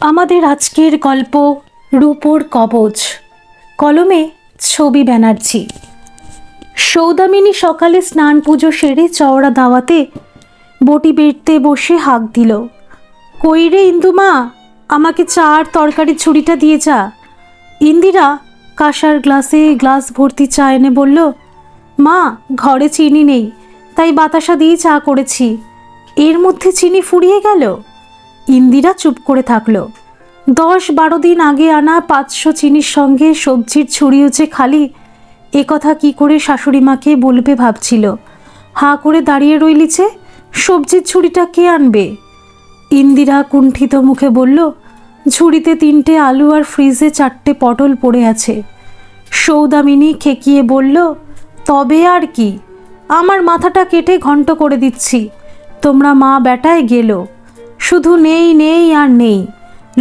আমাদের আজকের গল্প রূপোর কবচ। কলমে ছবি ব্যানার্জি। সৌদামিনী সকালে স্নান পুজো সেরে চওড়া দাওয়াতে বটি বেড়তে বসে হাঁক দিল, কই রে ইন্দুমা, আমাকে চা আর তরকারি ছুরিটা দিয়ে যা। ইন্দিরা কাঁসার গ্লাসে গ্লাস ভর্তি চা এনে বলল, মা ঘরে চিনি নেই, তাই বাতাসা দিয়ে চা করেছি। এর মধ্যে চিনি ফুরিয়ে গেল। ইন্দিরা চুপ করে থাকলো। 10-12 দিন আগে আনা 500 চিনির সঙ্গে সবজির ছুরিও যে খালি, এ কথা কী করে শাশুড়ি মাকে বলবে ভাবছিল। হাঁ করে দাঁড়িয়ে রইলিছে, সবজির ছুরিটা কে আনবে? ইন্দিরা কুণ্ঠিত মুখে বলল, ঝুড়িতে 3টে আলু আর ফ্রিজে 4টে পটল পড়ে আছে। সৌদামিনী খেকিয়ে বলল, তবে আর কি, আমার মাথাটা কেটে ঘন্ট করে দিচ্ছি। তোমরা মা বেটায় গেল, শুধু নেই নেই আর নেই।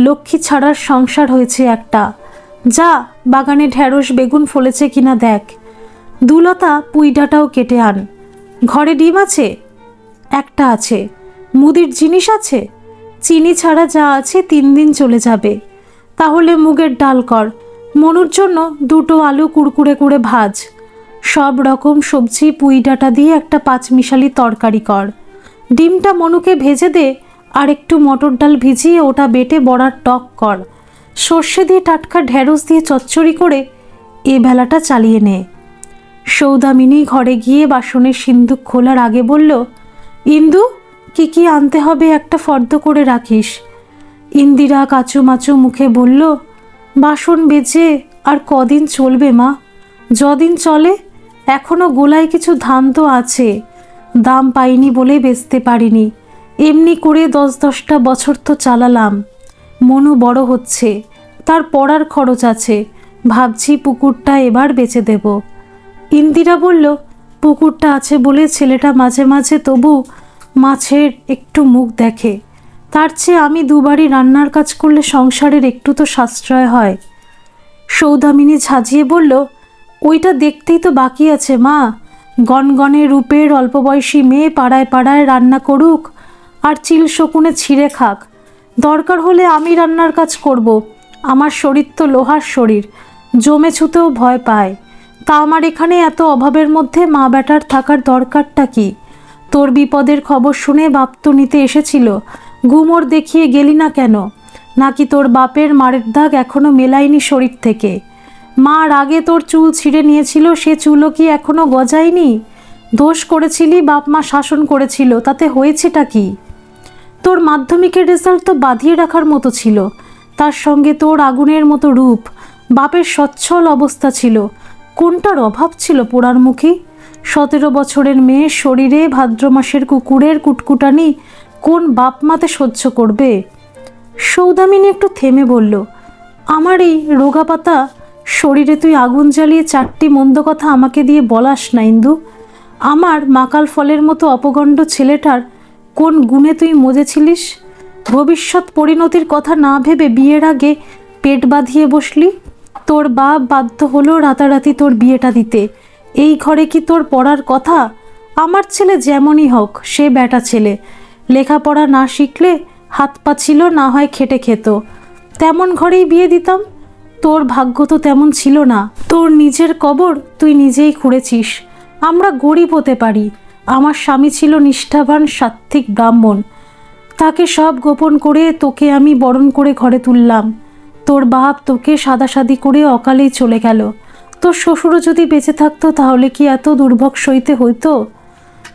লক্ষ্মী ছাড়ার সংসার হয়েছে একটা। যা বাগানে ঢেঁড়স বেগুন ফলেছে কিনা দেখ। দুলতা পুইডাটাও কেটে আন। ঘরে ডিম আছে? একটা আছে। মুদির জিনিস আছে? চিনি ছাড়া যা আছে 3 দিন চলে যাবে। তাহলে মুগের ডাল কর। মনুর জন্য 2টো আলু কুড়কুড়ে করে ভাজ। সব রকম সবজি পুইডাটা দিয়ে একটা 5 মিশালি তরকারি কর। ডিমটা মনুকে ভেজে দে, আর একটু মটর ডাল ভিজিয়ে ওটা বেটে বড়ার টক কর। সর্ষে দিয়ে টাটকা ঢেঁড়স দিয়ে চচ্চড়ি করে এ বেলাটা চালিয়ে নে। সৌদামিনী ঘরে গিয়ে বাসনের সিন্দুক খোলার আগে বলল, ইন্দু, কি কি আনতে হবে একটা ফর্দ করে রাখিস। ইন্দিরা কাচুমাচু মুখে বলল, বাসন বেজে আর কদিন চলবে মা? যদিন চলে। এখনো গোলায় কিছু ধান তো আছে, দাম পাইনি বলে বেচতে পারিনি। এমনি করে 10-10টা বছর তো চালালাম। মনু বড় হচ্ছে, তার পড়ার খরচ আছে। ভাবছি পুকুরটা এবার বেচে দেব। ইন্দিরা বলল, পুকুরটা আছে বলে ছেলেটা মাঝে মাঝে তবু মাছের একটু মুখ দেখে। তার চেয়ে আমি 2 বাড়ি রান্নার কাজ করলে সংসারের একটু তো সাশ্রয় হয়। সৌদামিনী ঝাঁঝিয়ে বলল, ওইটা দেখতেই তো বাকি আছে মা। গনগনে রূপের অল্প বয়সী মেয়ে পাড়ায় পাড়ায় রান্না করুক আর চিল শকুনে ছিঁড়ে খাক। দরকার হলে আমি রান্নার কাজ করব। আমার শরীর তো লোহার শরীর, জমে ছুতেও ভয় পায়। তা আমার এখানে এত অভাবের মধ্যে মা বেটার থাকার দরকারটা কি? তোর বিপদের খবর শুনে বাপ তো নিতে এসেছিল, গুমর দেখিয়ে গেলি না কেন? নাকি তোর বাপের মারের দাগ এখনো মেলায়নি শরীর থেকে? মার আগে তোর চুল ছিঁড়ে নিয়েছিল, সে চুলও কি এখনো গজায়নি? দোষ করেছিলি, বাপ মা শাসন করেছিল, তাতে হয়েছেটা কি? তোর মাধ্যমিকের রেজাল্ট তো বাঁধিয়ে রাখার মতো ছিল, তার সঙ্গে তোর আগুনের মতো রূপ। বাপের সচ্ছল অবস্থা ছিল, কোনটার অভাব ছিল পোড়ার মুখী? 17 বছরের মেয়ে শরীরে ভাদ্র মাসের কুকুরের কুটকুটানি কোন বাপ মাতে সহ্য করবে? সৌদামিনী একটু থেমে বলল, আমার এই রোগা পাতা শরীরে তুই আগুন জ্বালিয়ে 4টি মন্দ কথা আমাকে দিয়ে বলাস না ইন্দু। আমার মাকাল ফলের মতো অপগণ্ড ছেলেটার কোন গুণে তুই মজেছিলিস? ভবিষ্যৎ পরিণতির কথা না ভেবে বিয়ের আগে পেট বাঁধিয়ে বসলি। তোর বাপ বাধ্য হলো রাতারাতি তোর বিয়েটা দিতে। এই ঘরে কি তোর পড়ার কথা? আমার ছেলে যেমনই হোক, সে বেটা ছেলে। লেখাপড়া না শিখলে হাত পা ছিল, না হয় খেটে খেত। তেমন ঘরেই বিয়ে দিতাম। তোর ভাগ্য তো তেমন ছিল না। তোর নিজের কবর তুই নিজেই খুঁড়েছিস। আমরা গরিব হতে পারি। আমার স্বামী ছিল নিষ্ঠাবান সাত্ত্বিক ব্রাহ্মণ, তাকে সব গোপন করে তোকে আমি বরণ করে ঘরে তুললাম। তোর বাপ তোকে সাদাসাদি করে অকালেই চলে গেল। তোর শ্বশুরও যদি বেঁচে থাকতো তাহলে কি এত দুর্ভোগ সইতে হইতো?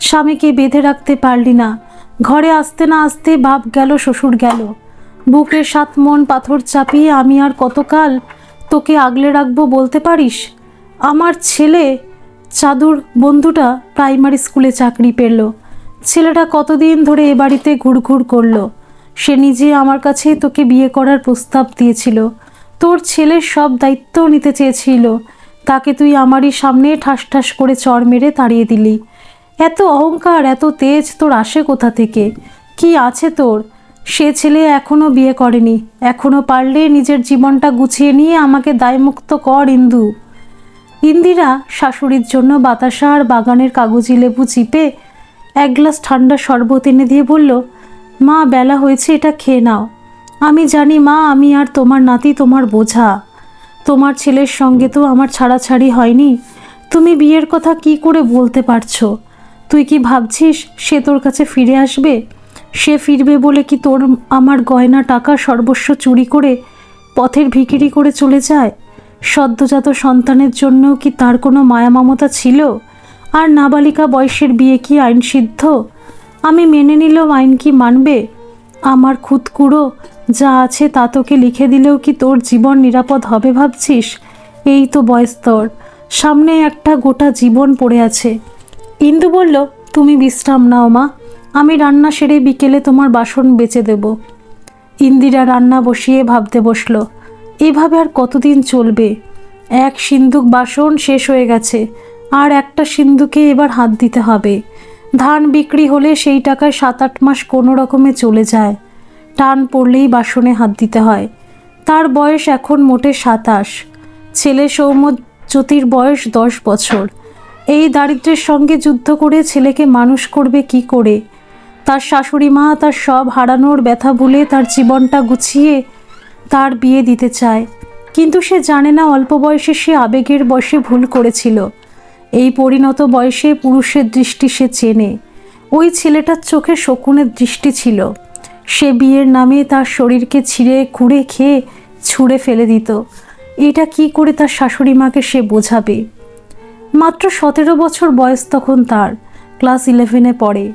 স্বামীকে বেঁধে রাখতে পারলি না। ঘরে আসতে না আসতে বাপ গেল, শ্বশুর গেল। বুকে 7 মণ পাথর চাপিয়ে আমি আর কতকাল তোকে আগলে রাখবো বলতে পারিস? আমার ছেলে চাদুর বন্ধুটা প্রাইমারি স্কুলে চাকরি পেল। ছেলেটা কতদিন ধরে এ বাড়িতে ঘুরঘুর করলো। সে নিজে আমার কাছে তোকে বিয়ে করার প্রস্তাব দিয়েছিল। তোর ছেলের সব দায়িত্বও নিতে চেয়েছিল। তাকে তুই আমারই সামনে ঠাস ঠাস করে চড় মেরে তাড়িয়ে দিলি। এত অহংকার, এত তেজ তোর আসে কোথা থেকে? কি আছে তোর? সে ছেলে এখনও বিয়ে করেনি। এখনও পারলে নিজের জীবনটা গুছিয়ে নিয়ে আমাকে দায়মুক্ত কর ইন্দু। ইন্দিরা শাশুড়ির জন্য বাতাসা আর বাগানের কাগজি লেবু চিপে 1 গ্লাস ঠান্ডা শরবত এনে দিয়ে বলল, মা বেলা হয়েছে, এটা খেয়ে নাও। আমি জানি মা, আমি আর তোমার নাতি তোমার বোঝা। তোমার ছেলের সঙ্গে তো আমার ছাড়াছাড়ি হয়নি। তুমি বিয়ের কথা কি করে বলতে পারছো? তুই কি ভাবছিস সে তোর কাছে ফিরে আসবে? সে ফিরবে বলে কি তোর আমার গয়না টাকা সর্বস্ব চুরি করে পথের ভিখিরি করে চলে যায়? সদ্যজাত সন্তানের জন্যও কি তার কোনো মায়া মমতা ছিল? আর নাবালিকা বয়সের বিয়ে কি আইনসিদ্ধ? আমি মেনে নিলেও আইন কি মানবে? আমার খুদকুড়ো যা আছে তা তোকে লিখে দিলেও কি তোর জীবন নিরাপদ হবে ভাবছিস? এই তো বয়স তোর, সামনে একটা গোটা জীবন পড়ে আছে। ইন্দু বলল, তুমি বিশ্রাম নাও মা, আমি রান্না সেরে বিকেলে তোমার বাসন বেচে দেব। ইন্দিরা রান্না বসিয়ে ভাবতে বসল, এভাবে আর কতদিন চলবে? এক সিন্দুক বাসন শেষ হয়ে গেছে, আর একটা সিন্দুকে এবার হাত দিতে হবে। ধান বিক্রি হলে সেই টাকায় 7-8 মাস কোনো রকমে চলে যায়। টান পড়লেই বাসনে হাত দিতে হয়। তার বয়স এখন মোটে 27। ছেলে সৌম্যজ্যোতির বয়স 10 বছর। এই দারিদ্র্যের সঙ্গে যুদ্ধ করে ছেলেকে মানুষ করবে কি করে? তার শাশুড়ি মা তার সব হারানোর ব্যথা ভুলে তার জীবনটা গুছিয়ে তার বিয়ে দিতে চায়, কিন্তু সে জানে না অল্প বয়সে সে আবেগের বশে ভুল করেছিল। এই পরিণত বয়সে পুরুষের দৃষ্টি সে চেনে। ওই ছেলেটার চোখে শকুনের দৃষ্টি ছিল। সে বিয়ের নামে তার শরীরকে ছিঁড়ে খুঁড়ে খেয়ে ছুঁড়ে ফেলে দিত। এটা কি করে তার শাশুড়ি মাকে সে বোঝাবে? মাত্র 17 বছর বয়স তখন তার, ক্লাস 11-এ পড়ে।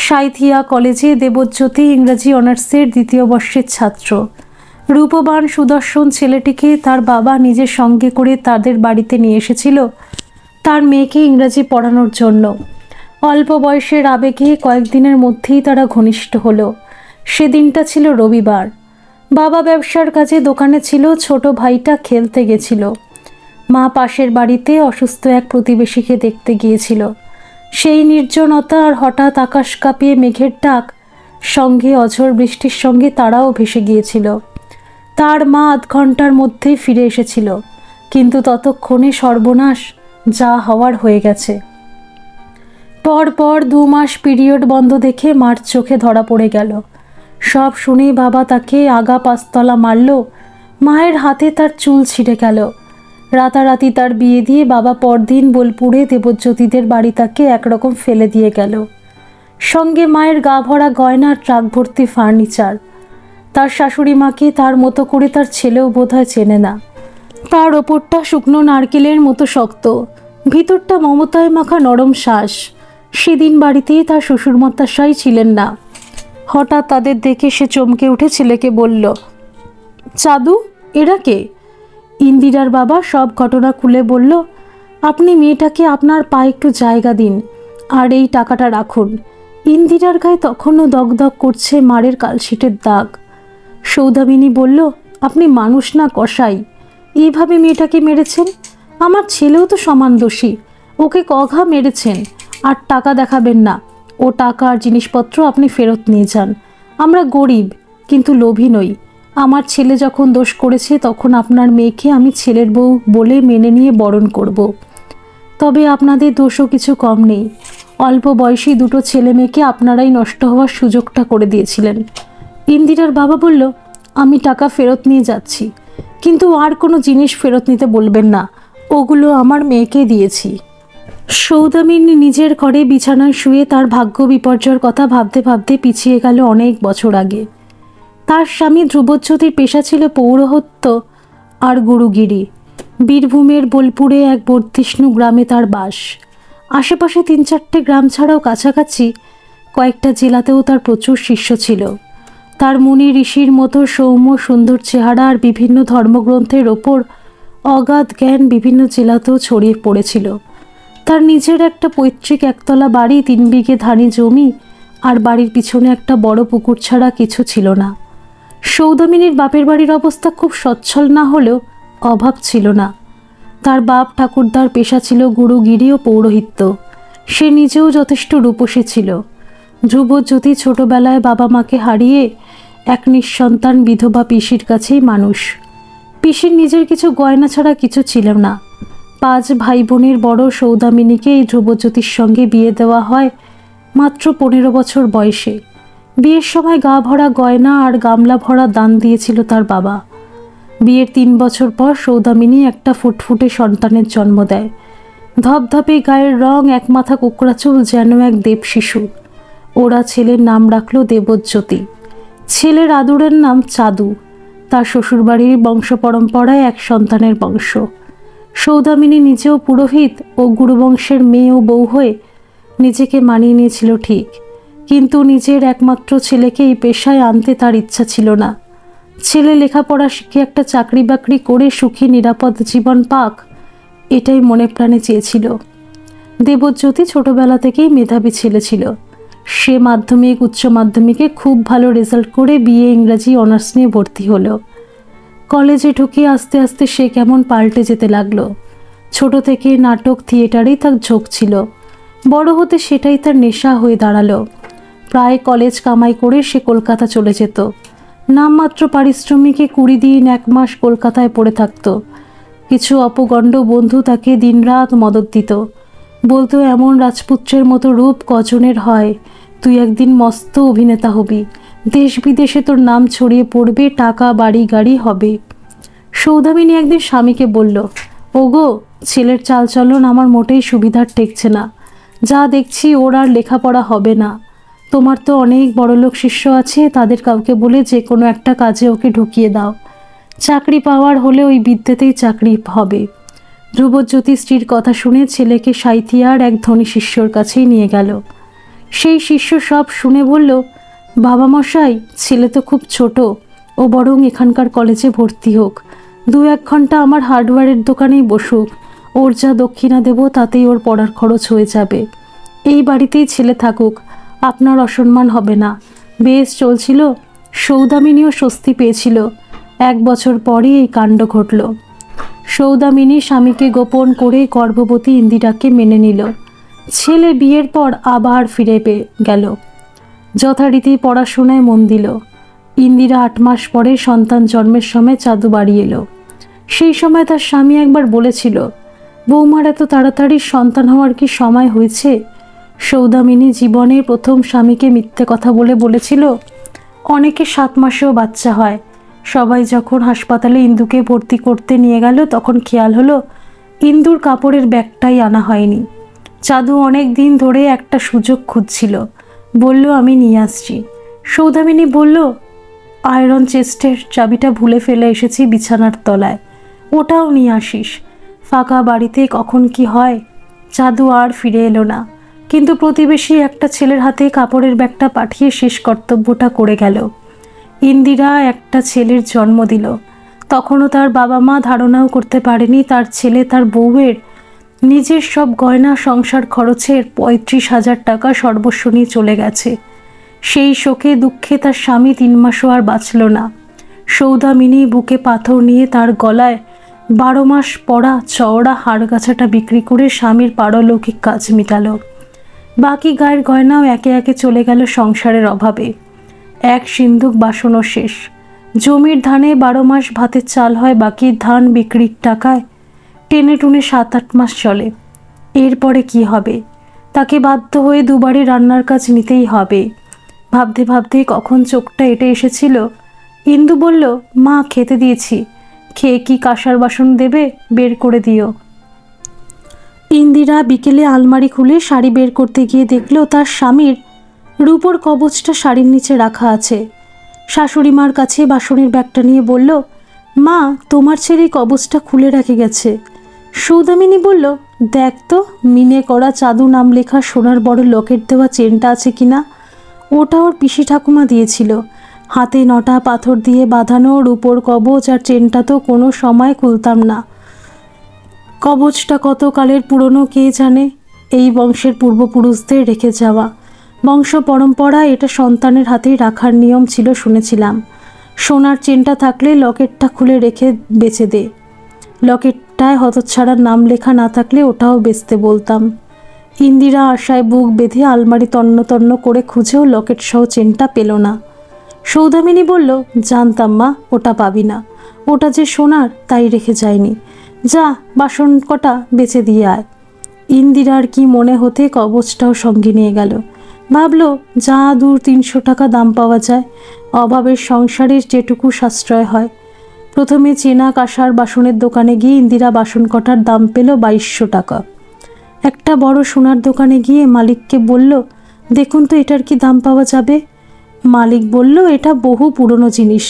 সাঁইথিয়া কলেজে দেবজ্যোতি ইংরাজি অনার্সের 2য় বর্ষের ছাত্র। রূপবান সুদর্শন ছেলেটিকে তার বাবা নিজের সঙ্গে করে তাদের বাড়িতে নিয়ে এসেছিল তার মেয়েকে ইংরাজি পড়ানোর জন্য। অল্প বয়সের আবেগে কয়েকদিনের মধ্যেই তারা ঘনিষ্ঠ হলো। সেদিনটা ছিল রবিবার। বাবা ব্যবসার কাজে দোকানে ছিল, ছোট ভাইটা খেলতে গেছিল। মা পাশের বাড়িতে অসুস্থ এক প্রতিবেশীকে দেখতে গিয়েছিল। সেই নির্জনতা আর হঠাৎ আকাশ কাঁপিয়ে মেঘের ডাক, সঙ্গে অঝোর বৃষ্টির সঙ্গে তারাও ভেসে গিয়েছিল। তার মা আধ ঘন্টার মধ্যেই ফিরে এসেছিল, কিন্তু ততক্ষণে সর্বনাশ, যা হওয়ার হয়ে গেছে। পরপর 2 মাস পিরিয়ড বন্ধ দেখে মার চোখে ধরা পড়ে গেল। সব শুনে বাবা তাকে আগা 5 তলা মারল। মায়ের হাতে তার চুল ছিঁড়ে গেল। রাতারাতি তার বিয়ে দিয়ে বাবা পরদিন বোলপুরে দেবজ্যোতিদের বাড়ি তাকে একরকম ফেলে দিয়ে গেল। সঙ্গে মায়ের গা ভরা গয়না, ট্রাক ভর্তি ফার্নিচার। তার শাশুড়ি মাকে তার মতো করে তার ছেলেও বোধহয় চেনে না। তার ওপরটা শুকনো নারকেলের মতো শক্ত, ভিতরটা মমতায় মাখা নরম শ্বাস। সেদিন বাড়িতে তার শ্বশুরমশাই ছিলেন না। হঠাৎ তাদের দেখে সে চমকে উঠে ছেলেকে বলল, চাদু, এরা কে? ইন্দিরার বাবা সব ঘটনা খুলে বলল, আপনি মেয়েটাকে আপনার পায়ে একটু জায়গা দিন, আর এই টাকাটা রাখুন। ইন্দিরার গায়ে তখনও দগদগ করছে মারের কালশিটের দাগ। সৌদামিনী বলল, আপনি মানুষ না কসাই, এইভাবে মেয়েটাকে মেরেছেন? আমার ছেলেও তো সমান দোষী, ওকে কঘা মেরেছেন। আর টাকা দেখাবেন না, ও টাকা আর জিনিসপত্র আপনি ফেরত নিয়ে যান। আমরা গরিব কিন্তু লোভী নই। আমার ছেলে যখন দোষ করেছে তখন আপনার মেয়েকে আমি ছেলের বউ বলে মেনে নিয়ে বরণ করব। তবে আপনাদের দোষও কিছু কম নেই। অল্প বয়সী 2 ছেলে মেয়েকে আপনারাই নষ্ট হওয়ার সুযোগটা করে দিয়েছিলেন। ইন্দিরার বাবা বলল, আমি টাকা ফেরত নিয়ে যাচ্ছি, কিন্তু আর কোনো জিনিস ফেরত নিতে বলবেন না, ওগুলো আমার মেয়েকে দিয়েছি। সৌদামিনী নিজের ঘরে বিছানায় শুয়ে তার ভাগ্য বিপর্যয়ের কথা ভাবতে ভাবতে পিছিয়ে গেল অনেক বছর আগে। তার স্বামী ধ্রুবজ্যোতির পেশা ছিল পৌরোহিত্য আর গুরুগিরি। বীরভূমের বোলপুরে এক বর্ধিষ্ণু গ্রামে তার বাস। আশেপাশে 3-4টে গ্রাম ছাড়াও কাছাকাছি কয়েকটা জেলাতেও তার প্রচুর শিষ্য ছিল। তার মুনি ঋষির মতো সৌম্য সুন্দর চেহারা আর বিভিন্ন ধর্মগ্রন্থের ওপর অগাধ জ্ঞান বিভিন্ন জেলাতেও ছড়িয়ে পড়েছিল। তার নিজের একটা পৈতৃক একতলা বাড়ি, 3 বিঘে ধানি জমি আর বাড়ির পিছনে একটা বড় পুকুর ছাড়া কিছু ছিল না। সৌদামিনীর বাপের বাড়ির অবস্থা খুব সচ্ছল না হলেও অভাব ছিল না। তার বাপ ঠাকুরদার পেশা ছিল গুরুগিরি ও পৌরোহিত্য। সে নিজেও যথেষ্ট রূপসী ছিল। ধ্রুবজ্যোতি ছোটবেলায় বাবা মাকে হারিয়ে এক নিঃসন্তান বিধবা পিসির কাছেই মানুষ। পিসির নিজের কিছু গয়না ছাড়া কিছু ছিল না। 5 ভাই বোনের বড় সৌদামিনীকে এই ধ্রুবজ্যোতির সঙ্গে বিয়ে দেওয়া হয় মাত্র 15 বছর বয়সে। বিয়ের সময় গা ভরা গয়না আর গামলা ভরা দান দিয়েছিল তার বাবা। বিয়ের 3 বছর পর সৌদামিনী একটা ফুটফুটে সন্তানের জন্ম দেয়। ধপধপে গায়ের রং, এক মাথা কুকড়া চুল, যেন এক দেব শিশু। ওরা ছেলের নাম রাখলো দেবজ্যোতি। ছেলের আদুরের নাম চাঁদু। তার শ্বশুরবাড়ির বংশ পরম্পরায় এক সন্তানের বংশ। সৌদামিনী নিজেও পুরোহিত ও গুরুবংশের মেয়ে ও বউ হয়ে নিজেকে মানিয়ে নিয়েছিল ঠিক, কিন্তু নিজের একমাত্র ছেলেকে এই পেশায় আনতে তার ইচ্ছা ছিল না। ছেলে লেখাপড়া শিখে একটা চাকরি বাকরি করে সুখী নিরাপদ জীবন পাক, এটাই মনে প্রাণে চেয়েছিল। দেবজ্যোতি ছোটবেলা থেকেই মেধাবী ছেলে ছিল। সে মাধ্যমিক, উচ্চ মাধ্যমিকে খুব ভালো রেজাল্ট করে বিএ ইংরাজি অনার্স নিয়ে ভর্তি হলো। কলেজে ঢুকে আস্তে আস্তে সে কেমন পাল্টে যেতে লাগলো। ছোট থেকে নাটক, থিয়েটারেই তার ঝোঁক ছিল। বড় হতে সেটাই তার নেশা হয়ে দাঁড়ালো। প্রায় কলেজ কামাই করে সে কলকাতা চলে যেত। নামমাত্র পারিশ্রমিকে 20 দিন 1 মাস কলকাতায় পড়ে থাকত। কিছু অপগণ্ড বন্ধু তাকে দিনরাত মদত দিত। বলতো, এমন রাজপুত্রের মতো রূপ কজনের হয়, তুই একদিন মস্ত অভিনেতা হবি, দেশ বিদেশে তোর নাম ছড়িয়ে পড়বে, টাকা বাড়ি গাড়ি হবে। সৌদামিনী একদিন স্বামীকে বলল, ওগো, ছেলের চালচলন আমার মোটেই সুবিধার ঠেকছে না। যা দেখছি ওর আর লেখাপড়া হবে না। তোমার তো অনেক বড়লোক শিষ্য আছে, তাদের কাউকে বলে যে কোনো একটা কাজে ওকে ঢুকিয়ে দাও। চাকরি পাওয়ার হলে ওই বিদ্যেতেই চাকরি হবে। ধ্রুবজ্যোতি স্ত্রীর কথা শুনে ছেলেকে সাঁইথিয়ার এক ধনী শিষ্যর কাছেই নিয়ে গেল। সেই শিষ্য সব শুনে বলল, বাবা মশাই, ছেলে তো খুব ছোট, ও বরং এখানকার কলেজে ভর্তি হোক। 2-1 ঘন্টা আমার হার্ডওয়্যারের দোকানেই বসুক। ওর যা দক্ষিণা দেব তাতেই ওর পড়ার খরচ হয়ে যাবে। এই বাড়িতেই ছেলে থাকুক, আপনার অসম্মান হবে না। বেশ চলছিল। সৌদামিনীও স্বস্তি পেয়েছিল। 1 বছর পরই এই কাণ্ড ঘটল। সৌদামিনী স্বামীকে গোপন করে গর্ভবতী ইন্দিরাকে মেনে নিল। ছেলে বিয়ের পর আবার ফিরে গেল। যথারীতি পড়াশোনায় মন দিল। ইন্দিরা 8 মাস পরে সন্তান জন্মের সময় চাঁদু বাড়ি এলো। সেই সময় তার স্বামী একবার বলেছিল, বৌমার এত তাড়াতাড়ি সন্তান হওয়ার কি সময় হয়েছে? সৌদামিনী জীবনের প্রথম স্বামীকে মিথ্যে কথা বলেছিল, অনেকে 7 মাসেও বাচ্চা হয়। সবাই যখন হাসপাতালে ইন্দুকে ভর্তি করতে নিয়ে গেল, তখন খেয়াল হলো ইন্দুর কাপড়ের ব্যাগটাই আনা হয়নি। চাঁদু অনেক দিন ধরে একটা সুযোগ খুঁজছিল। বলল, আমি নিয়ে আসছি। সৌদামিনী বলল, আয়রন চেস্টের চাবিটা ভুলে ফেলে এসেছি বিছানার তলায়, ওটাও নিয়ে আসিস। ফাঁকা বাড়িতে কখন কি হয়। চাঁদু আর ফিরে এলো না, কিন্তু প্রতিবেশী একটা ছেলের হাতে কাপড়ের ব্যাগটা পাঠিয়ে শেষ কর্তব্যটা করে গেল। ইন্দিরা একটা ছেলের জন্ম দিল। তখনও তার বাবা মা ধারণাও করতে পারেনি তার ছেলে তার বউয়ের নিজের সব গয়না, সংসার খরচের 35,000 টাকা সর্বস্ব নিয়ে চলে গেছে। সেই শোকে দুঃখে তার স্বামী 3 মাসও আর বাঁচল না। সৌদামিনী বুকে পাথর নিয়ে তার গলায় 12 মাস পরা চওড়া হাড়গাছাটা বিক্রি করে স্বামীর পারলৌকিক কাজ মিটালো। বাকি গায়ের গয়নাও একে একে চলে গেল সংসারের অভাবে। 1 সিন্ধুক বাসনও শেষ। জমির ধানে 12 মাস ভাতের চাল হয়, বাকি ধান বিক্রির টাকায় টেনে টুনে 7-8 মাস চলে। এরপরে কি হবে? তাকে বাধ্য হয়ে 2 বারে রান্নার কাজ নিতেই হবে। ভাবতে ভাবতে কখন চোখটা এঁটে এসেছিল। ইন্দু বলল, মা, খেতে দিয়েছি, খেয়ে কি কাঁসার বাসন দেবে? বের করে দিও। ইন্দিরা বিকেলে আলমারি খুলে শাড়ি বের করতে গিয়ে দেখল তার স্বামীর রূপোর কবচটা শাড়ির নিচে রাখা আছে। শাশুড়ি মার কাছে বাসনের ব্যাগটা নিয়ে বলল, মা, তোমার ছেলে কবচটা খুলে রেখে গেছে। সৌদামিনী বলল, দেখ তো, মিনে করা চাঁদু নাম লেখা সোনার বড় লকেট দেওয়া চেনটা আছে কিনা। ওটা ওর পিসি ঠাকুমা দিয়েছিল। হাতে 9টা পাথর দিয়ে বাঁধানো রূপোর কবচ, আর চেনটা তো কোনো সময় খুলতাম না। কবচটা কত কালের পুরনো কে জানে। এই বংশের পূর্বপুরুষদের রেখে যাওয়া। বংশ পরম্পরা এটা সন্তানের হাতেই রাখার নিয়ম ছিল শুনেছিলাম। সোনার চেনটা থাকলে লকেটটা খুলে রেখে বেচে দে। লকেটটায় হতচ্ছাড়ার নাম লেখা না থাকলে ওটাও বেচতে বলতাম। ইন্দিরা আশায় বুক বেঁধে আলমারি তন্ন তন্ন করে খুঁজেও লকেট সহ চেনটা পেল না। সৌদামিনী বলল, জানতাম মা, ওটা পাবি না। ওটা যে সোনার তাই রেখে যায়নি। যা, বাসন কটা বেচে দিয়ে আয়। ইন্দিরার কি মনে হতে কবচটাও সঙ্গে নিয়ে গেল। ভাবল যা দূর 300 টাকা দাম পাওয়া যায়, অভাবের সংসারের যেটুকু সাশ্রয় হয়। প্রথমে চেনা কাঁসার বাসনের দোকানে গিয়ে ইন্দিরা বাসন কটার দাম পেল 2200 টাকা। একটা বড় সোনার দোকানে গিয়ে মালিককে বলল, দেখুন তো এটার কি দাম পাওয়া যাবে। মালিক বলল, এটা বহু পুরনো জিনিস,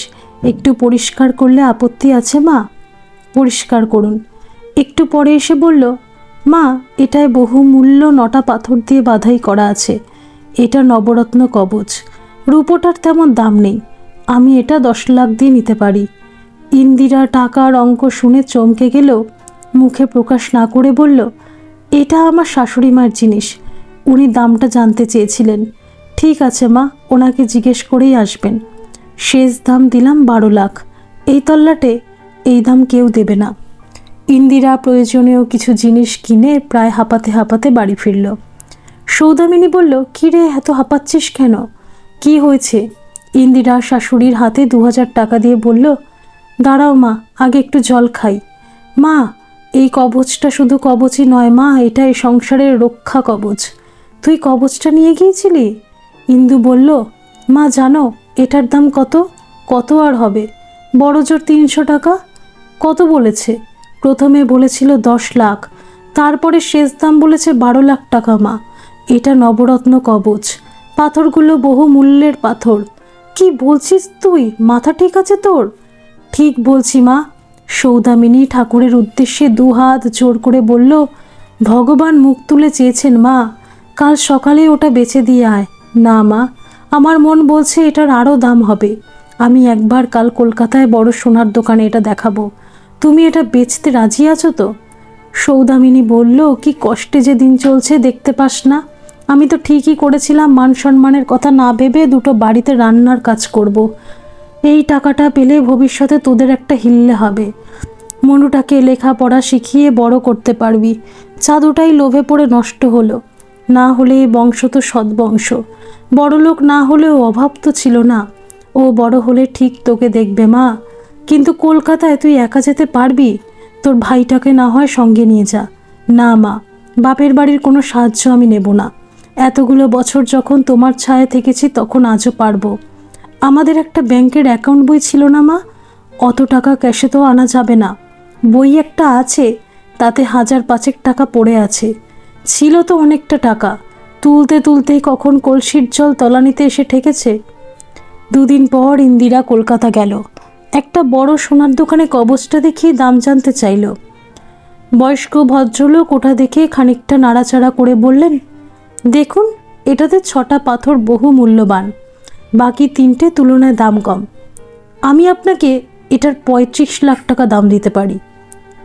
একটু পরিষ্কার করলে আপত্তি আছে মা? পরিষ্কার করুন। একটু পরে এসে বলল, মা এটায় বহু মূল্য 9টা পাথর দিয়ে বাঁধাই করা আছে, এটা নবরত্ন কবচ, রূপোটার তেমন দাম নেই, আমি এটা 10 লাখ দিয়ে নিতে পারি। ইন্দিরা টাকার অঙ্ক শুনে চমকে গেলেও মুখে প্রকাশ না করে বলল, এটা আমার শাশুড়ি মার জিনিস, উনি দামটা জানতে চেয়েছিলেন। ঠিক আছে মা, ওনাকে জিজ্ঞেস করেই আসবেন। শেষ দাম দিলাম 12 লাখ, এই তল্লাটে এই দাম কেউ দেবে না। ইন্দিরা প্রয়োজনীয় কিছু জিনিস কিনে প্রায় হাঁপাতে হাঁপাতে বাড়ি ফিরল। সৌদামিনী বলল, কী রে, এত হাঁপাচ্ছিস কেন, কি হয়েছে? ইন্দিরা শাশুড়ির হাতে 2000 টাকা দিয়ে বলল, দাঁড়াও মা, আগে একটু জল খাই। মা, এই কবচটা শুধু কবচই নয় মা, এটা এই সংসারের রক্ষা কবচ। তুই কবচটা নিয়ে গিয়েছিলি? ইন্দু বলল, মা জানো এটার দাম কত? কত আর হবে, বড় জোর 300 টাকা। কত বলেছে? প্রথমে বলেছিল 10 লাখ, তারপরে শেষ দাম বলেছে 12 লাখ টাকা মা। এটা নবরত্ন কবচ, পাথরগুলো বহু মূল্যের পাথর। কি বলছিস তুই, মাথা ঠিক আছে তোর? ঠিক বলছি মা। সৌদামিনী ঠাকুরের উদ্দেশ্যে 2 হাত জোর করে বলল, ভগবান মুখ তুলে চেয়েছেন মা, কাল সকালে ওটা বেচে দিয়ে আয়। না মা, আমার মন বলছে এটার আরও দাম হবে। আমি একবার কাল কলকাতায় বড় সোনার দোকানে এটা দেখাবো, তুমি এটা বেচতে রাজি আছো তো? সৌদামিনী বলল, কি কষ্টে যে দিন চলছে দেখতে পাস না? আমি তো ঠিকই করেছিলাম মান সম্মানের কথা না ভেবে দুটো বাড়িতে রান্নার কাজ করব। এই টাকাটা পেলে ভবিষ্যতে তোদের একটা হিল্লে হবে, মনুটাকে লেখাপড়া শিখিয়ে বড় করতে পারবি। চাঁদুটাই লোভে পড়ে নষ্ট হলো, না হলে বংশ তো সদ্বংশ। বড়লোক না হলেও অভাব তো ছিল না। ও বড় হলে ঠিক তোকে দেখবে মা। কিন্তু কলকাতায় তুই একা যেতে পারবি? তোর ভাইটাকে না হয় সঙ্গে নিয়ে যা। না মা, বাপের বাড়ির কোনো সাহায্য আমি নেব না। এতগুলো বছর যখন তোমার ছায়া থেকেছি তখন আজও পারবো। আমাদের একটা ব্যাংকের অ্যাকাউন্ট বই ছিল না মা? অত টাকা ক্যাশে তো আনা যাবে না। বই একটা আছে, তাতে 1000-5 টাকা পড়ে আছে। ছিল তো অনেকটা টাকা, তুলতে তুলতেই কখন কলসির জল তলানিতে এসে ঠেকেছে। 2 দিন পর ইন্দিরা কলকাতা গেল। একটা বড় সোনার দোকানে কবচটা দেখিয়ে দাম জানতে চাইল। বয়স্ক ভদ্রলোক ওটা দেখে খানিকটা নাড়াচাড়া করে বললেন, দেখুন এটাতে 6টা পাথর বহু মূল্যবান, বাকি 3টে তুলনায় দাম কম। আমি আপনাকে এটার 35 লাখ টাকা দাম দিতে পারি।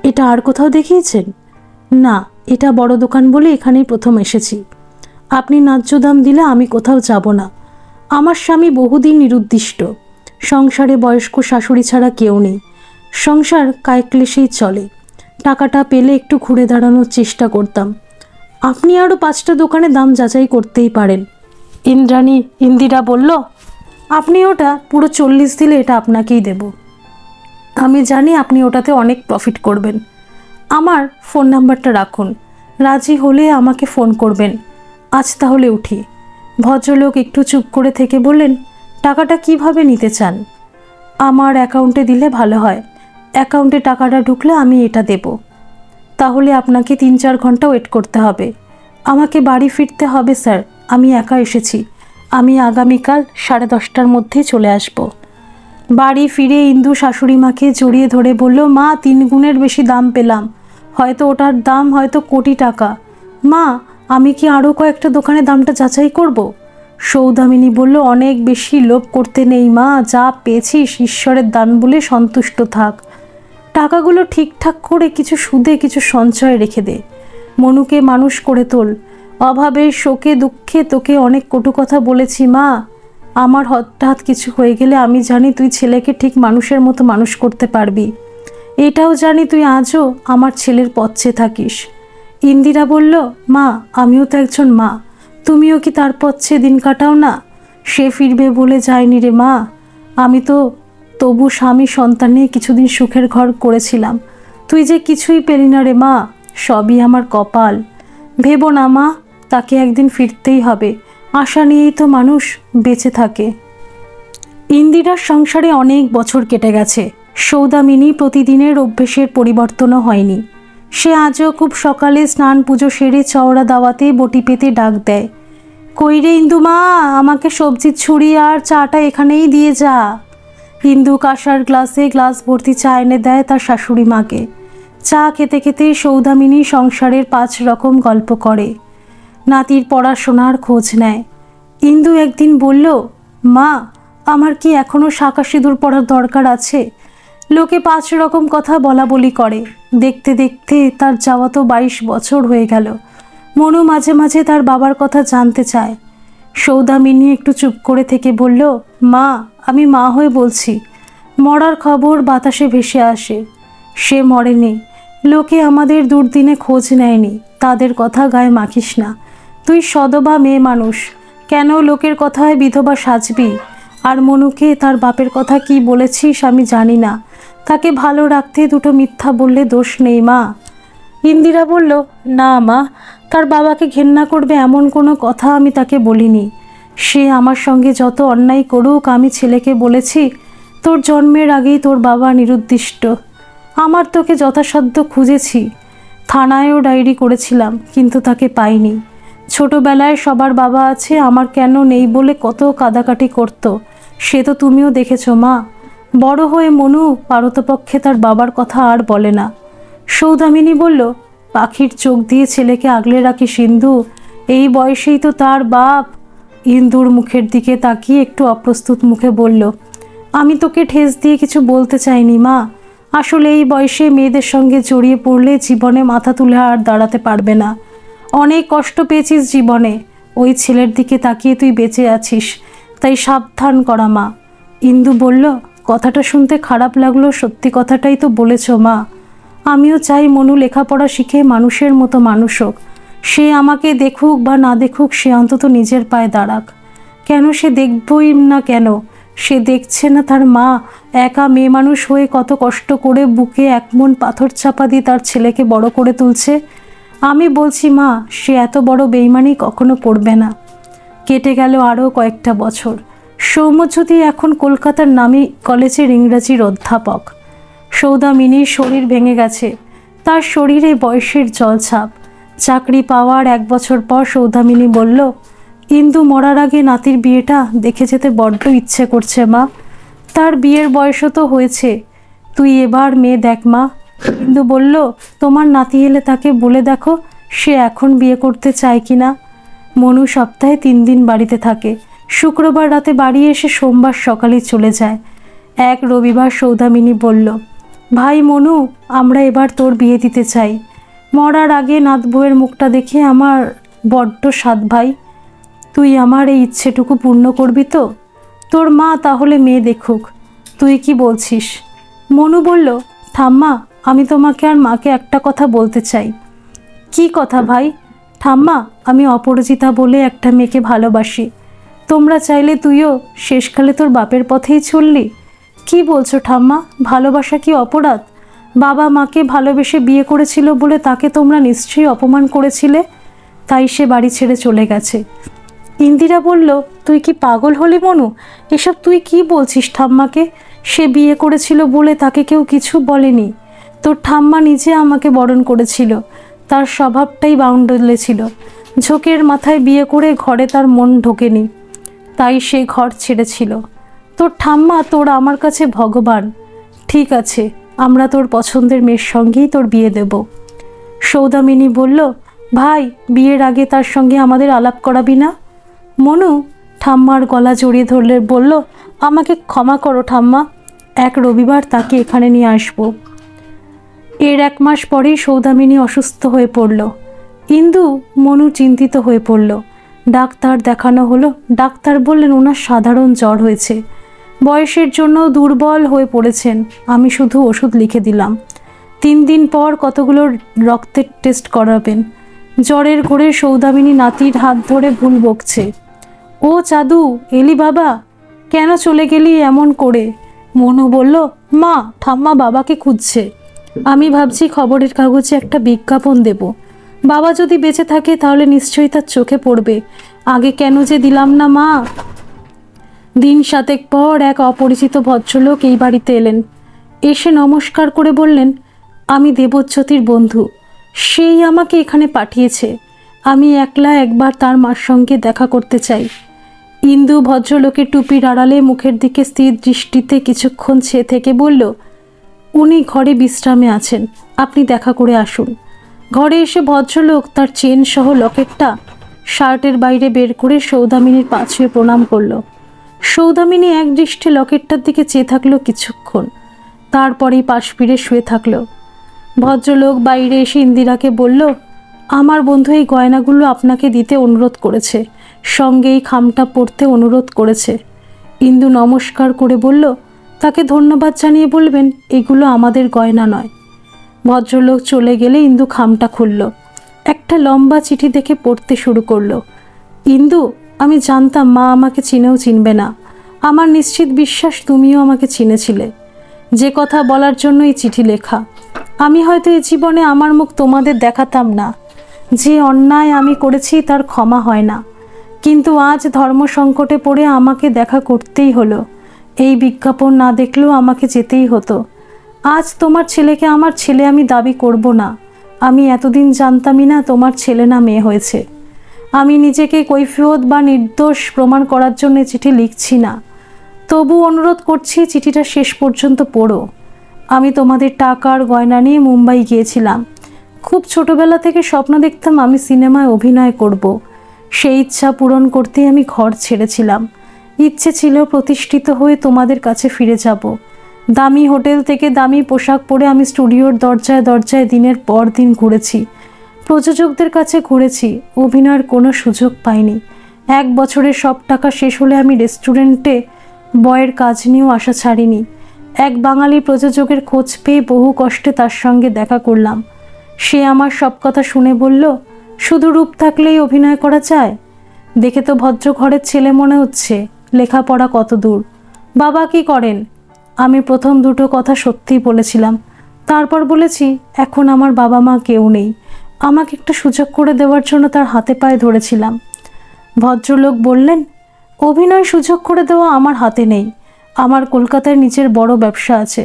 এটা আর কোথাও দেখিয়েছেন? না, এটা বড় দোকান বলে এখানেই প্রথম এসেছি। আপনি ন্যায্য দাম দিলে আমি কোথাও যাব না। আমার স্বামী বহুদিন নিরুদ্দিষ্ট, সংসারে বয়স্ক শাশুড়ি ছাড়া কেউ নেই, সংসার কায়ক্লেশেই চলে। টাকাটা পেলে একটু ঘুরে দাঁড়ানোর চেষ্টা করতাম। আপনি আরও 5টা দোকানে দাম যাচাই করতেই পারেন। ইন্দিরা বলল, আপনি ওটা পুরো 40 দিলে এটা আপনাকেই দেব। আমি জানি আপনি ওটাতে অনেক প্রফিট করবেন। আমার ফোন নাম্বারটা রাখুন, রাজি হলে আমাকে ফোন করবেন। আজ তাহলে উঠি। ভদ্রলোক একটু চুপ করে থেকে বললেন, টাকাটা কিভাবে নিতে চান? আমার অ্যাকাউন্টে দিলে ভালো হয়। অ্যাকাউন্টে টাকাটা ঢুকলে আমি এটা দেব। তাহলে আপনাকে 3-4 ঘন্টা ওয়েট করতে হবে। আমাকে বাড়ি ফিরতে হবে স্যার, আমি একা এসেছি। আমি আগামীকাল 10:30টার মধ্যেই চলে আসব। বাড়ি ফিরে ইন্দু শাশুড়ি মাকে জড়িয়ে ধরে বলল, মা 3 গুণের বেশি দাম পেলাম, হয়তো ওটার দাম হয়তো কোটি টাকা। মা, আমি কি আরও কয়েকটা দোকানে দামটা যাচাই করব? সৌদামিনী বলল, অনেক বেশি লোভ করতে নেই মা, যা পেয়েছিস ঈশ্বরের দান বলে সন্তুষ্ট থাক। টাকাগুলো ঠিকঠাক করে কিছু সুদে কিছু সঞ্চয় রেখে দে। মনুকে মানুষ করে তোল। অভাবে শোকে দুঃখে তোকে অনেক কটু কথা বলেছি মা। আমার হঠাৎ কিছু হয়ে গেলে আমি জানি তুই ছেলেকে ঠিক মানুষের মতো মানুষ করতে পারবি। এটাও জানি তুই আজও আমার ছেলের পথ চেয়ে থাকিস। ইন্দিরা বলল, মা আমিও তো একজন মা, তুমিও কি তার পথ চেয়ে দিন কাটাও না? সে ফিরবে বলে যায়নি রে মা। আমি তো তবু স্বামী সন্তান নিয়ে কিছুদিন সুখের ঘর করেছিলাম। তুই যে কিছুই পেলি না রে মা, সবই আমার কপাল। ভেবো না মা, তাকে একদিন ফিরতেই হবে। আশা নিয়েই তো মানুষ বেঁচে থাকে। ইন্দিরার সংসারে অনেক বছর কেটে গেছে। সৌদামিনী প্রতিদিনের অভ্যেসের পরিবর্তনও হয়নি। সে আজও খুব সকালে স্নান পুজো সেরে চওড়া দাওয়াতে বটি পেতে ডাক দেয়, কই রে ইন্দুমা, আমাকে সবজির ছুরি আর চাটা এখানেই দিয়ে যা। ইন্দু কাঁসার গ্লাসে গ্লাস ভর্তি চা এনে দেয় তার শাশুড়ি মাকে। চা খেতে খেতে সৌদামিনী সংসারের 5 রকম গল্প করে, নাতির পড়াশোনার খোঁজ নেয়। ইন্দু একদিন বলল, মা, আমার কি এখনও শাঁখা সিঁদুর পড়ার দরকার আছে? লোকে 5 রকম কথা বলা বলি করে। দেখতে দেখতে তার যাওয়া তো 22 বছর হয়ে গেল। মনু মাঝে মাঝে তার বাবার কথা জানতে চায়। সৌদামিনী একটু চুপ করে থেকে বলল, মা, আমি মা হয়ে বলছি, মরার খবর বাতাসে ভেসে আসে। সে মরেনি। লোকে আমাদের দুর্দিনে খোঁজ নেয়নি, তাদের কথা গায়ে মাখিস না। তুই সদবা মেয়ে মানুষ, কেন লোকের কথায় বিধবা সাজবি? আর মনুকে তার বাপের কথা কি বলেছিস আমি জানি না, তাকে ভালো রাখতে দুটো মিথ্যা বললে দোষ নেই মা। ইন্দিরা বলল, না মা, তার বাবাকে ঘেন্না করবে এমন কোনো কথা আমি তাকে বলিনি। সে আমার সঙ্গে যত অন্যায় করুক, আমি ছেলেকে বলেছি তোর জন্মের আগেই তোর বাবা নিরুদ্দিষ্ট। আমার তোকে যথাসাধ্য খুঁজেছি, থানায়ও ডায়েরি করেছিলাম, কিন্তু তাকে পাইনি। ছোটবেলায় সবার বাবা আছে, আমার কেন নেই বলে কত কাদাকাটি করতো, সে তো তুমিও দেখেছো মা। বড় হয়ে মনু পারতপক্ষে তার বাবার কথা আর বলে না। সৌদামিনী বলল, পাখির চোখ দিয়ে ছেলেকে আগলে রাখি সিন্ধু, এই বয়সেই তো তার বাপ। ইন্দুর মুখের দিকে তাকিয়ে একটু অপ্রস্তুত মুখে বলল, আমি তোকে ঠেস দিয়ে কিছু বলতে চাইনি মা। আসলে এই বয়সে মেয়েদের সঙ্গে জড়িয়ে পড়লে জীবনে মাথা তুলে আর দাঁড়াতে পারবে না। অনেক কষ্ট পেয়েছিস জীবনে, ওই ছেলের দিকে তাকিয়ে তুই বেঁচে আছিস, তাই সাবধান করা মা। ইন্দু বলল, কথাটা শুনতে খারাপ লাগলো, সত্যি কথাটাই তো বলেছ মা। আমিও চাই মনু লেখাপড়া শিখে মানুষের মতো মানুষ হোক। সে আমাকে দেখুক বা না দেখুক, সে অন্তত নিজের পায়ে দাঁড়াক। কেন সে দেখবই না? কেন সে দেখছে না তার মা একা মেয়ে মানুষ হয়ে কত কষ্ট করে বুকে 1 মণ পাথর চাপা দিয়ে তার ছেলেকে বড় করে তুলছে? আমি বলছি মা, সে এত বড় বেইমানি কখনো করবে না। কেটে গেল আরও কয়েকটা বছর। সৌম্যজ্যোতি এখন কলকাতার নামী কলেজের ইংরাজির অধ্যাপক। সৌদামিনীর শরীর ভেঙে গেছে, তার শরীরে বয়সের জলছাপ। চাকরি পাওয়ার 1 বছর পর সৌদামিনী বলল, ইন্দু মরার আগে নাতির বিয়েটা দেখে যেতে বড্ড ইচ্ছে করছে মা। তার বিয়ের বয়সও তো হয়েছে, তুই এবার মেয়ে দেখ মা। ইন্দু বলল, তোমার নাতি এলে তাকে বলে দেখো সে এখন বিয়ে করতে চায় কি না। মনু সপ্তাহে 3 দিন বাড়িতে থাকে। শুক্রবার রাতে বাড়ি এসে সোমবার সকালে চলে যায়। এক রবিবার সৌদামিনী বলল, ভাই মনু, আমরা এবার তোর বিয়ে দিতে চাই। মরার আগে নাত বউয়ের মুখটা দেখে আমার বড্ড সাধ ভাই। তুই আমার এই ইচ্ছেটুকু পূর্ণ করবি তো? তোর মা তাহলে মেয়ে দেখুক, তুই কি বলছিস? মনু বলল, ঠাম্মা, আমি তোমাকে আর মাকে একটা কথা বলতে চাই। কি কথা ভাই? ঠাম্মা, আমি অপরাজিতা বলে একটা মেয়েকে ভালোবাসি। তোমরা চাইলে তুইও শেষকালে তোর বাপের পথেই চললি। কি বলছো ঠাম্মা? ভালোবাসা কি অপরাধ? বাবা মাকে ভালোবেসে বিয়ে করেছিল বলে তাকে তোমরা নিশ্চয়ই অপমান করেছিলে, তাই সে বাড়ি ছেড়ে চলে গেছে। ইন্দিরা বলল, তুই কি পাগল হলি মনু? এসব তুই কি বলছিস ঠাম্মাকে? সে বিয়ে করেছিল বলে তাকে কেউ কিছু বলেনি। তোর ঠাম্মা নিজে আমাকে বরণ করেছিল, তার স্বভাবটাই বাউন্ডলে ছিল। ঝোঁকের মাথায় বিয়ে করে ঘরে তার মন ঢোকেনি, তাই সে ঘর ছেড়েছিল। তোর ঠাম্মা তোর আমার কাছে ভগবান। ঠিক আছে, আমরা তোর পছন্দের মেয়ের সঙ্গেই তোর বিয়ে দেব। সৌদামিনী বলল, ভাই, বিয়ের আগে তার সঙ্গে আমাদের আলাপ করাবি না? মনু ঠাম্মার গলা জড়িয়ে ধরলে বলল, আমাকে ক্ষমা করো ঠাম্মা, এক রবিবার তাকে এখানে নিয়ে আসবো। এর 1 মাস পরেই সৌদামিনী অসুস্থ হয়ে পড়ল। ইন্দু মনু চিন্তিত হয়ে পড়ল। ডাক্তার দেখানো হলো। ডাক্তার বললেন ওনার সাধারণ জ্বর হয়েছে, বয়সের জন্য দুর্বল হয়ে পড়েছেন। আমি শুধু ওষুধ লিখে দিলাম। 3 দিন পর কতগুলো রক্তের টেস্ট করাবেন। জ্বরের ঘোরে সৌদামিনী নাতির হাত ধরে ভুল বকছে। ও চাদু, এলি বাবা, কেন চলে গেলি এমন করে? মনু বলল, মা, ঠাম্মা বাবাকে খুঁজছে। আমি ভাবছি খবরের কাগজে একটা বিজ্ঞাপন দেব, বাবা যদি বেঁচে থাকে তাহলে নিশ্চয়ই তার চোখে পড়বে। আগে কেন যে দিলাম না মা। দিন 7 পর এক অপরিচিত ভদ্রলোক এই বাড়িতে এলেন। এসে নমস্কার করে বললেন, আমি দেবজ্যোতির বন্ধু। সেই আমাকে এখানে পাঠিয়েছে। আমি একলা একবার তার মার সঙ্গে দেখা করতে চাই। ইন্দু ভদ্রলোকের টুপির আড়ালে মুখের দিকে স্থির দৃষ্টিতে কিছুক্ষণ চেয়ে থেকে বলল, উনি ঘরে বিশ্রামে আছেন, আপনি দেখা করে আসুন। ঘরে এসে ভদ্রলোক তার চেন সহ লকেটটা শার্টের বাইরে বের করে সৌদামিনীর পা ছুঁয়ে প্রণাম করল। সৌদামিনী এক দৃষ্টে লকেটটার দিকে চেয়ে থাকলো কিছুক্ষণ, তারপরেই পাশ ফিরে শুয়ে থাকলো। ভদ্রলোক বাইরে এসে ইন্দিরাকে বলল, আমার বন্ধু এই গয়নাগুলো আপনাকে দিতে অনুরোধ করেছে, সঙ্গে এই খামটা পরতে অনুরোধ করেছে। ইন্দু নমস্কার করে বলল, তাকে ধন্যবাদ জানিয়ে বলবেন এগুলো আমাদের গয়না নয়। ভদ্রলোক চলে গেলে ইন্দু খামটা খুলল। একটা লম্বা চিঠি দেখে পড়তে শুরু করলো। ইন্দু, আমি জানতাম মা আমাকে চিনেও চিনবে না। আমার নিশ্চিত বিশ্বাস তুমিও আমাকে চিনেছিলে। যে কথা বলার জন্য এই চিঠি লেখা। আমি হয়তো এ জীবনে আমার মুখ তোমাদের দেখাতাম না। যে অন্যায় আমি করেছি তার ক্ষমা হয় না, কিন্তু আজ ধর্ম সংকটে পড়ে আমাকে দেখা করতেই হলো। এই বিজ্ঞাপন না দেখলেও আমাকে যেতেই হতো। আজ তোমার ছেলেকে আমার ছেলে আমি দাবি করব না। আমি এতদিন জানতামই না তোমার ছেলে না মেয়ে হয়েছে। আমি নিজেকে কৈফিয়ত বা নির্দোষ প্রমাণ করার জন্য চিঠি লিখছি না, তবু অনুরোধ করছি চিঠিটা শেষ পর্যন্ত পড়ো। আমি তোমাদের টাকার গয়না নিয়ে মুম্বাই গিয়েছিলাম। খুব ছোটবেলা থেকে স্বপ্ন দেখতাম আমি সিনেমায় অভিনয় করব। সেই ইচ্ছা পূরণ করতেই আমি ঘর ছেড়েছিলাম। ইচ্ছে ছিল প্রতিষ্ঠিত হয়ে তোমাদের কাছে ফিরে যাব। দামি হোটেল থেকে দামি পোশাক পরে আমি স্টুডিওর দরজায় দরজায় দিনের পর দিন ঘুরেছি, প্রযোজকদের কাছে ঘুরেছি, অভিনয়ের কোনো সুযোগ পাইনি। 1 বছরের সব টাকা শেষ হলে আমি রেস্টুরেন্টে বয়ের কাজ নিয়েও আশা ছাড়িনি। এক বাঙালি প্রযোজকের খোঁজ পেয়ে বহু কষ্টে তার সঙ্গে দেখা করলাম। সে আমার সব কথা শুনে বলল, শুধু রূপ থাকলেই অভিনয় করা যায়? দেখে তো ভদ্র ঘরের ছেলে মনে হচ্ছে। লেখাপড়া কত দূর? বাবা কি করেন? আমি প্রথম দুটো কথা সত্যিই বলেছিলাম। তারপর বলেছি, এখন আমার বাবা মা কেউ নেই। আমাকে একটা সুযোগ করে দেওয়ার জন্য তার হাতে পায়ে ধরেছিলাম। ভদ্রলোক বললেন, অভিনয় সুযোগ করে দেওয়া আমার হাতে নেই। আমার কলকাতায় নিজের বড় ব্যবসা আছে।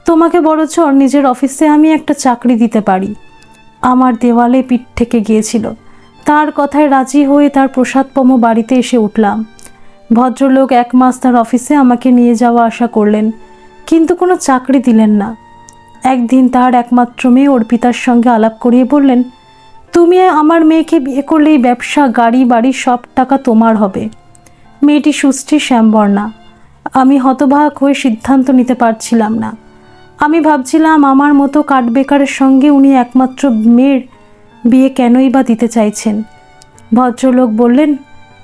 তোমাকে বরঞ্চ নিজের অফিসে আমি একটা চাকরি দিতে পারি। আমার দেওয়ালে পিঠ থেকে গিয়েছিল। তার কথায় রাজি হয়ে তার প্রসাদপম বাড়িতে এসে উঠলাম। ভদ্রলোক 1 মাস তার অফিসে আমাকে নিয়ে যাওয়া আশা করলেন, কিন্তু কোনো চাকরি দিলেন না। একদিন তার একমাত্র মেয়ে অর্পিতার সঙ্গে আলাপ করিয়ে বললেন, তুমি আমার মেয়েকে বিয়ে করলে এই ব্যবসা, গাড়ি, বাড়ি সব টাকা তোমার হবে। মেয়েটি সুশ্রী শ্যামবর্ণা। আমি হতবাক হয়ে সিদ্ধান্ত নিতে পারছিলাম না। আমি ভাবছিলাম আমার মতো কাঠবেকারের সঙ্গে উনি একমাত্র মেয়ের বিয়ে কেনই বা দিতে চাইছেন। ভদ্রলোক বললেন,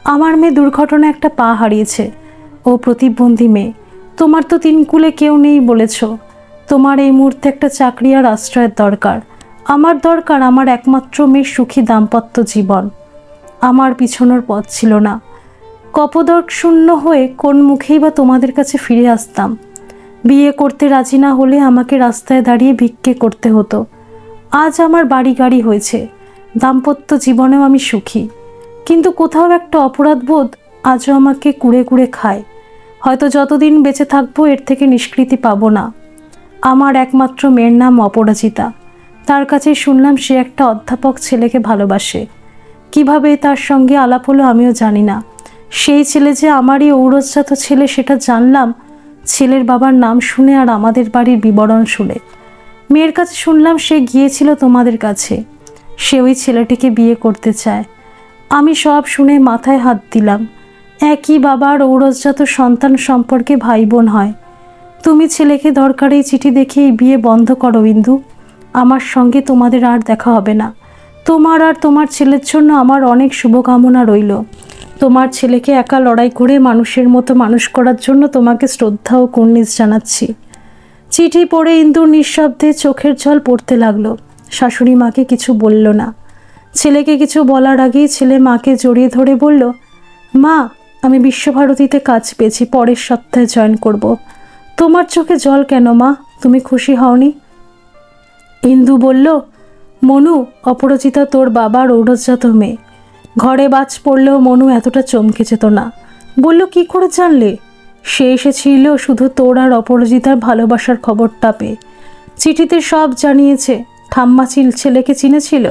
আমার মেয়ে দুর্ঘটনায় একটা পা হারিয়েছে। ও প্রতিবন্ধী মেয়ে। তোমার তো 3 কুলে কেউ নেই বলেছ। তোমার এই মুহূর্তে একটা চাকরি আর আশ্রয়ের দরকার। আমার দরকার আমার একমাত্র মেয়ের সুখী দাম্পত্য জীবন। আমার পিছনের পথ ছিল না। কপদক শূন্য হয়ে কোন মুখেই বা তোমাদের কাছে ফিরে আসতাম? বিয়ে করতে রাজি না হলে আমাকে রাস্তায় দাঁড়িয়ে ভিক্ষে করতে হতো। আজ আমার বাড়ি গাড়ি হয়েছে, দাম্পত্য জীবনেও আমি সুখী, কিন্তু কোথাও একটা অপরাধবোধ আজও আমাকে কুড়ে কুড়ে খায়। হয়তো যতদিন বেঁচে থাকবো এর থেকে নিষ্কৃতি পাবো না। আমার একমাত্র মেয়ের নাম অপরাজিতা। তার কাছে শুনলাম সে একটা অধ্যাপক ছেলেকে ভালোবাসে। কিভাবে তার সঙ্গে আলাপ হলো আমিও জানি না। সেই ছেলে যে আমারই ঔরসজাত ছেলে সেটা জানলাম ছেলের বাবার নাম শুনে আর আমাদের বাড়ির বিবরণ শুনে। মেয়ের কাছে শুনলাম সে গিয়েছিল তোমাদের কাছে। সে ওই ছেলেটিকে বিয়ে করতে চায়। আমি সব শুনে মাথায় হাত দিলাম। একই বাবার ঔরসজাত সন্তান সম্পর্কে ভাই বোন হয়। তুমি ছেলেকে দরকার এই চিঠি দেখে এই বিয়ে বন্ধ করো ইন্দু। আমার সঙ্গে তোমাদের আর দেখা হবে না। তোমার আর তোমার ছেলের জন্য আমার অনেক শুভকামনা রইল। তোমার ছেলেকে একা লড়াই করে মানুষের মতো মানুষ করার জন্য তোমাকে শ্রদ্ধা ও কুর্নিশ জানাচ্ছি। চিঠি পড়ে ইন্দুর নিঃশব্দে চোখের জল পড়তে লাগলো। শাশুড়ি মাকে কিছু বলল না। ছেলেকে কিছু বলার আগেই ছেলে মাকে জড়িয়ে ধরে বলল, মা, আমি বিশ্বভারতীতে কাজ পেয়েছি, পরের সপ্তাহে জয়েন করব। তোমার চোখে জল কেন মা? তুমি খুশি হওনি? ইন্দু বলল, মনু, অপরাজিতা তোর বাবার ঔরসজাত মেয়ে। ঘরে বাজ পড়লেও মনু এতটা চমকে যেত না। বলল, কি করে জানলে? সে এসেছিল শুধু তোর আর অপরাজিতার ভালোবাসার খবরটা পেয়ে। চিঠিতে সব জানিয়েছে। ঠাম্মা ছেলেকে চিনেছিল,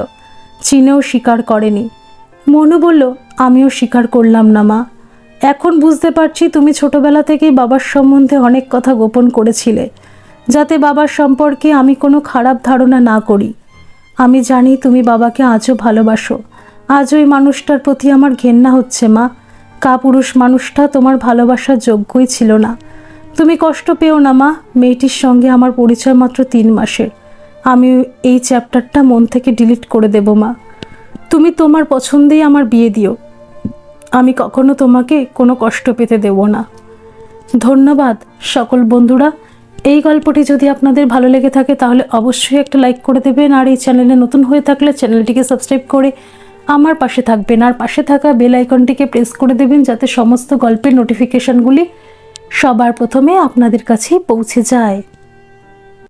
চিনেও স্বীকার করেনি। মনু বলল, আমিও স্বীকার করলাম না মা। এখন বুঝতে পারছি তুমি ছোটবেলা থেকেই বাবার সম্বন্ধে অনেক কথা গোপন করেছিলে, যাতে বাবার সম্পর্কে আমি কোনো খারাপ ধারণা না করি। আমি জানি তুমি বাবাকে আজও ভালোবাসো। আজ ওই মানুষটার প্রতি আমার ঘেন্না হচ্ছে মা। কাপুরুষ মানুষটা তোমার ভালোবাসার যোগ্যই ছিল না। তুমি কষ্ট পেও না মা, মেয়েটির সঙ্গে আমার পরিচয় মাত্র 3 মাসের। আমি এই চ্যাপ্টারটা মন থেকে ডিলিট করে দেব মা। তুমি তোমার পছন্দেই আমার বিয়ে দিও। আমি কখনো তোমাকে কোনো কষ্ট পেতে দেব না। ধন্যবাদ সকল বন্ধুরা। এই গল্পটি যদি আপনাদের ভালো লেগে থাকে তাহলে অবশ্যই একটা লাইক করে দেবেন, আর এই চ্যানেলে নতুন হয়ে থাকলে চ্যানেলটিকে সাবস্ক্রাইব করে আমার পাশে থাকবেন, আর পাশে থাকা বেল আইকনটিকে প্রেস করে দেবেন যাতে সমস্ত গল্পের নোটিফিকেশনগুলি সবার প্রথমে আপনাদের কাছেই পৌঁছে যায়।